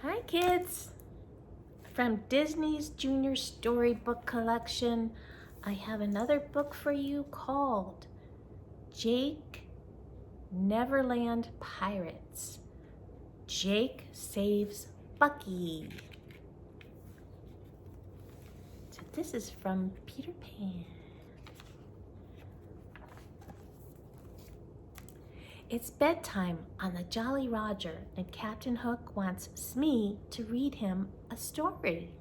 Hi kids! From Disney's Junior Storybook Collection, I have another book for you called Jake Neverland Pirates. Jake Saves Bucky. So this is from Peter Pan. It's bedtime on the Jolly Roger, and Captain Hook wants Smee to read him a story.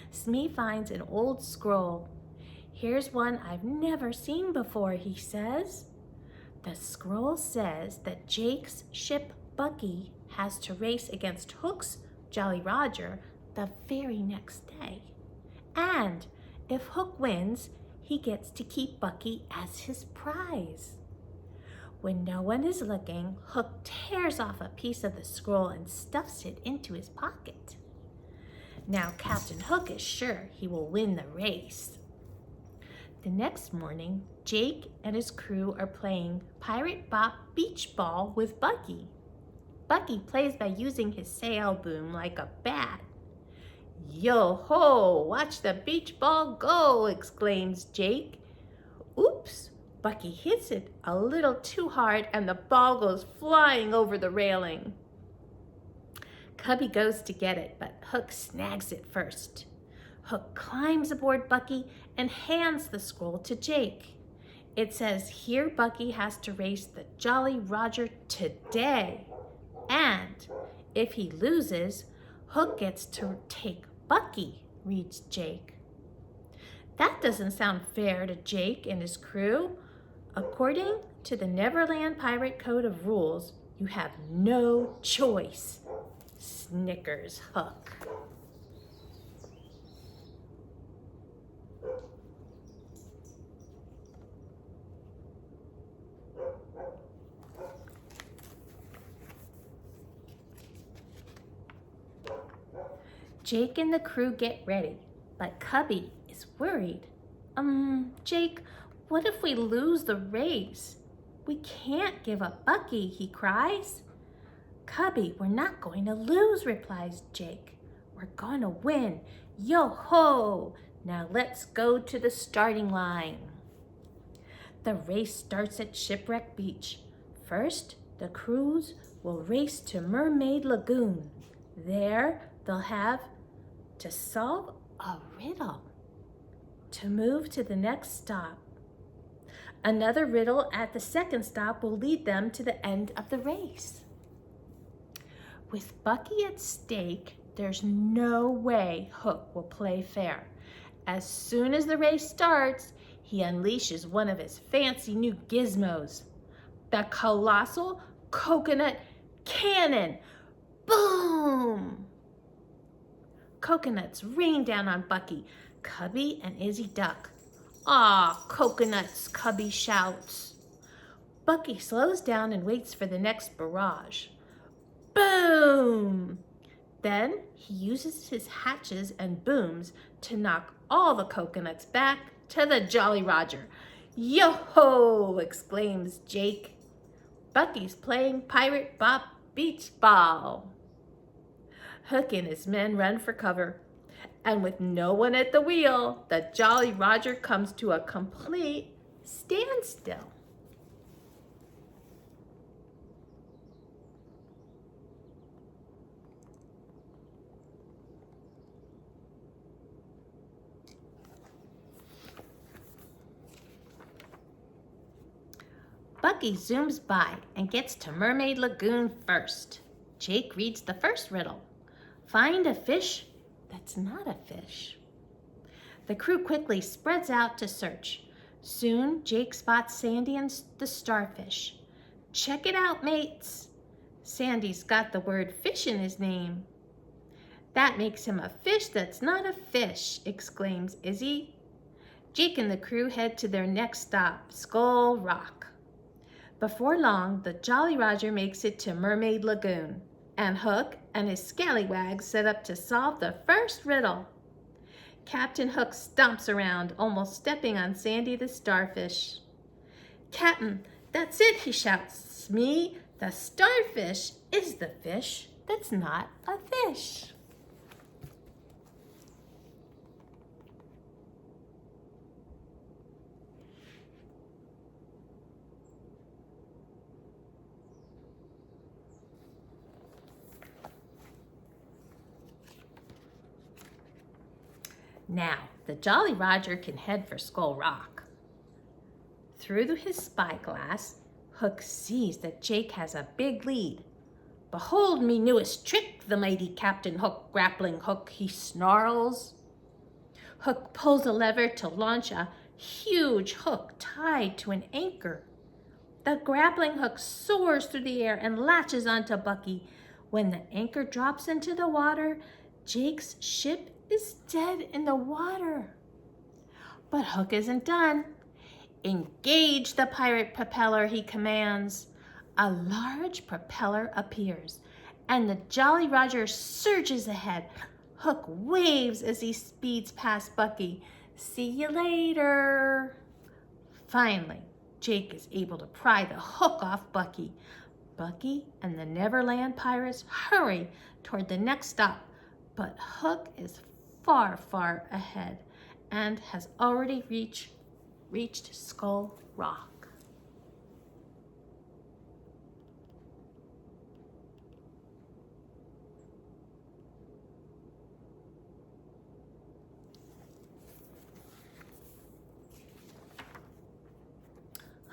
Smee finds an old scroll. "Here's one I've never seen before," he says. The scroll says that Jake's ship Bucky has to race against Hook's Jolly Roger the very next day. And if Hook wins, he gets to keep Bucky as his prize. When no one is looking, Hook tears off a piece of the scroll and stuffs it into his pocket. Now Captain Hook is sure he will win the race. The next morning, Jake and his crew are playing Pirate Bop Beach Ball with Bucky. Bucky plays by using his sail boom like a bat. "Yo-ho, watch the beach ball go," exclaims Jake. Oops! Bucky hits it a little too hard and the ball goes flying over the railing. Cubby goes to get it, but Hook snags it first. Hook climbs aboard Bucky and hands the scroll to Jake. It says here Bucky has to race the Jolly Roger today. And if he loses, Hook gets to take Bucky, reads Jake. That doesn't sound fair to Jake and his crew. According to the Neverland Pirate Code of Rules, you have no choice, snickers Hook. Jake and the crew get ready, but Cubby is worried. Jake, what if we lose the race? We can't give up Bucky," he cries. "Cubby, we're not going to lose," replies Jake. "We're going to win. Yo-ho! Now let's go to the starting line." The race starts at Shipwreck Beach. First, the crews will race to Mermaid Lagoon. There, they'll have to solve a riddle to move to the next stop. Another riddle at the second stop will lead them to the end of the race. With Bucky at stake, there's no way Hook will play fair. As soon as the race starts, he unleashes one of his fancy new gizmos, the colossal coconut cannon. Boom! Coconuts rain down on Bucky, Cubby, and Izzy Duck. "Aw, coconuts," Cubby shouts. Bucky slows down and waits for the next barrage. Boom! Then he uses his hatches and booms to knock all the coconuts back to the Jolly Roger. "Yo-ho!" exclaims Jake. Bucky's playing Pirate Bop Beach Ball. Hook and his men run for cover, and with no one at the wheel, the Jolly Roger comes to a complete standstill. Bucky zooms by and gets to Mermaid Lagoon first. Jake reads the first riddle. Find a fish that's not a fish. The crew quickly spreads out to search. Soon, Jake spots Sandy and the starfish. "Check it out, mates." Sandy's got the word fish in his name. "That makes him a fish that's not a fish," exclaims Izzy. Jake and the crew head to their next stop, Skull Rock. Before long, the Jolly Roger makes it to Mermaid Lagoon, and Hook and his scallywags set up to solve the first riddle. Captain Hook stomps around, almost stepping on Sandy the starfish. "Captain, that's it," he shouts. "Smee, the starfish is the fish that's not a fish. Now, the Jolly Roger can head for Skull Rock. Through his spyglass, Hook sees that Jake has a big lead. "Behold me newest trick, the mighty Captain Hook, grappling hook," he snarls. Hook pulls a lever to launch a huge hook tied to an anchor. The grappling hook soars through the air and latches onto Bucky. When the anchor drops into the water, Jake's ship is dead in the water. But Hook isn't done. "Engage the pirate propeller," he commands. A large propeller appears, and the Jolly Roger surges ahead. Hook waves as he speeds past Bucky. "See you later." Finally, Jake is able to pry the hook off Bucky. Bucky and the Neverland pirates hurry toward the next stop, but Hook is far, far ahead and has already reached Skull Rock.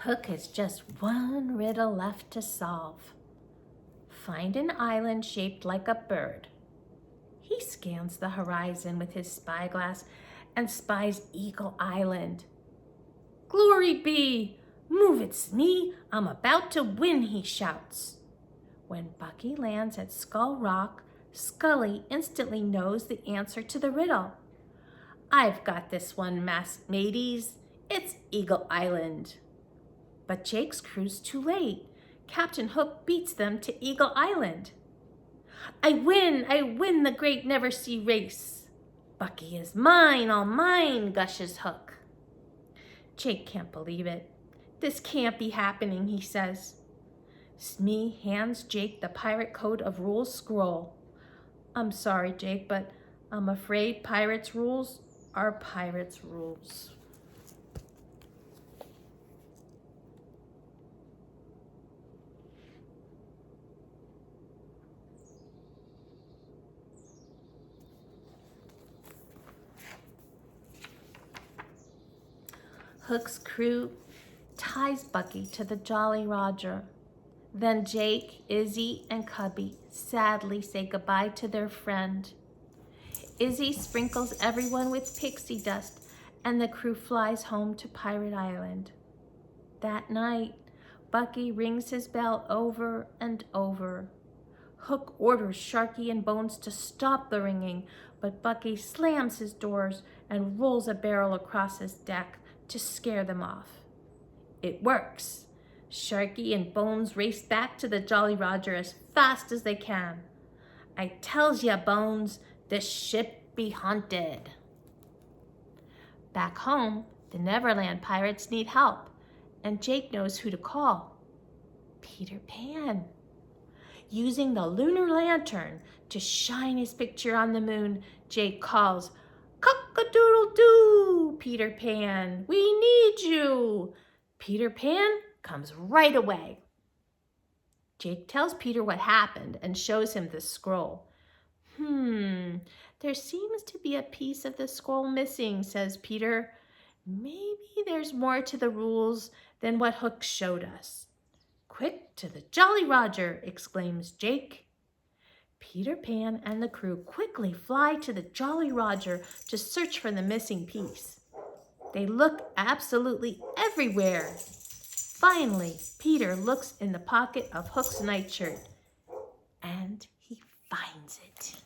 Hook has just one riddle left to solve. Find an island shaped like a bird. He scans the horizon with his spyglass and spies Eagle Island. "Glory be! Move it, Smee! I'm about to win," he shouts. When Bucky lands at Skull Rock, Scully instantly knows the answer to the riddle. "I've got this one, mateys. It's Eagle Island." But Jake's crew's too late. Captain Hook beats them to Eagle Island. I win the great never-see race. Bucky is mine, all mine," gushes Hook. Jake can't believe it. "This can't be happening," he says. Smee hands Jake the Pirate Code of Rules scroll. "I'm sorry, Jake, but I'm afraid pirates' rules are pirates' rules." Hook's crew ties Bucky to the Jolly Roger. Then Jake, Izzy, and Cubby sadly say goodbye to their friend. Izzy sprinkles everyone with pixie dust, and the crew flies home to Pirate Island. That night, Bucky rings his bell over and over. Hook orders Sharky and Bones to stop the ringing, but Bucky slams his doors and rolls a barrel across his deck to scare them off. It works. Sharky and Bones race back to the Jolly Roger as fast as they can. "I tells ya, Bones, this ship be haunted." Back home, the Neverland pirates need help, and Jake knows who to call. Peter Pan. Using the lunar lantern to shine his picture on the moon, Jake calls, "Cock-a-doodle-doo, Peter Pan, we need you." Peter Pan comes right away. Jake tells Peter what happened and shows him the scroll. There seems to be a piece of the scroll missing," says Peter. "Maybe there's more to the rules than what Hook showed us." "Quick to the Jolly Roger," exclaims Jake. Peter Pan and the crew quickly fly to the Jolly Roger to search for the missing piece. They look absolutely everywhere. Finally, Peter looks in the pocket of Hook's nightshirt, and he finds it.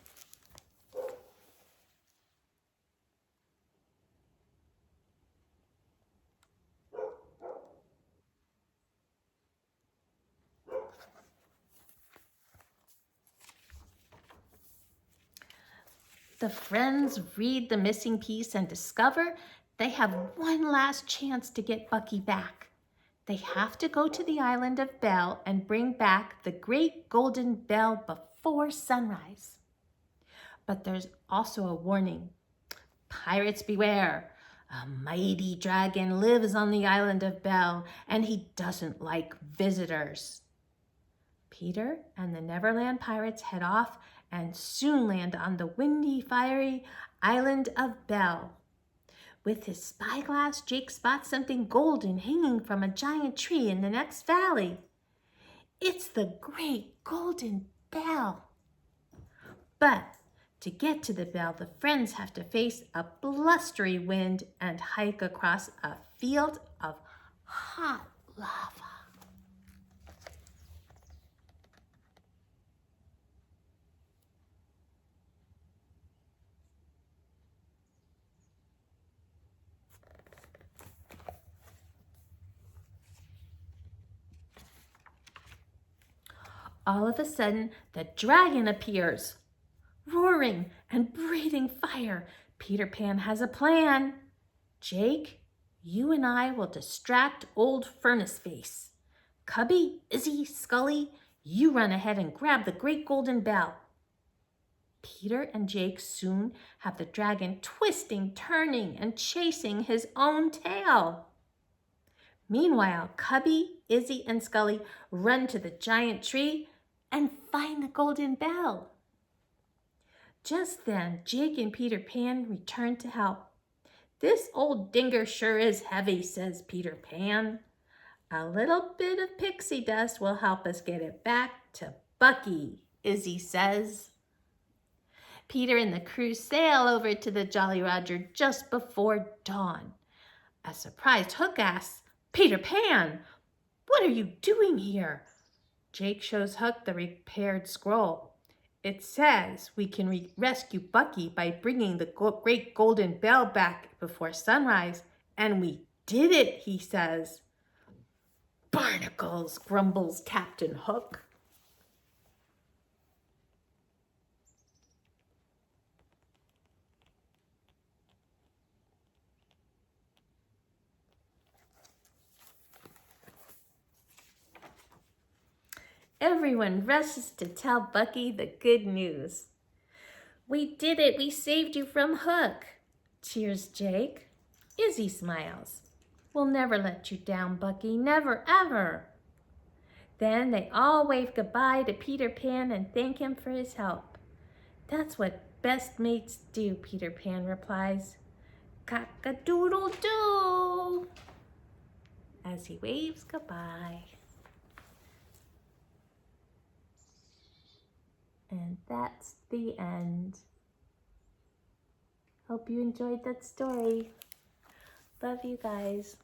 The friends read the missing piece and discover they have one last chance to get Bucky back. They have to go to the island of Belle and bring back the great golden bell before sunrise. But there's also a warning. Pirates beware. A mighty dragon lives on the island of Belle, and he doesn't like visitors. Peter and the Neverland pirates head off and soon land on the windy, fiery island of Belle. With his spyglass, Jake spots something golden hanging from a giant tree in the next valley. It's the great golden bell. But to get to the bell, the friends have to face a blustery wind and hike across a field of hot lava. All of a sudden, the dragon appears. Roaring and breathing fire, Peter Pan has a plan. Jake, you and I will distract old Furnace Face. Cubby, Izzy, Scully, you run ahead and grab the great golden bell. Peter and Jake soon have the dragon twisting, turning, and chasing his own tail. Meanwhile, Cubby, Izzy, and Scully run to the giant tree and find the golden bell. Just then, Jake and Peter Pan return to help. This old dinger sure is heavy, says Peter Pan. A little bit of pixie dust will help us get it back to Bucky, Izzy says. Peter and the crew sail over to the Jolly Roger just before dawn. A surprised Hook asks, Peter Pan, what are you doing here? Jake shows Hook the repaired scroll. It says we can rescue Bucky by bringing the great golden bell back before sunrise. And we did it, he says. Barnacles, grumbles Captain Hook. Everyone rushes to tell Bucky the good news. We did it, we saved you from Hook, cheers Jake. Izzy smiles. We'll never let you down, Bucky, never, ever. Then they all wave goodbye to Peter Pan and thank him for his help. That's what best mates do, Peter Pan replies. Cock-a-doodle-doo, as he waves goodbye. And that's the end. Hope you enjoyed that story. Love you guys.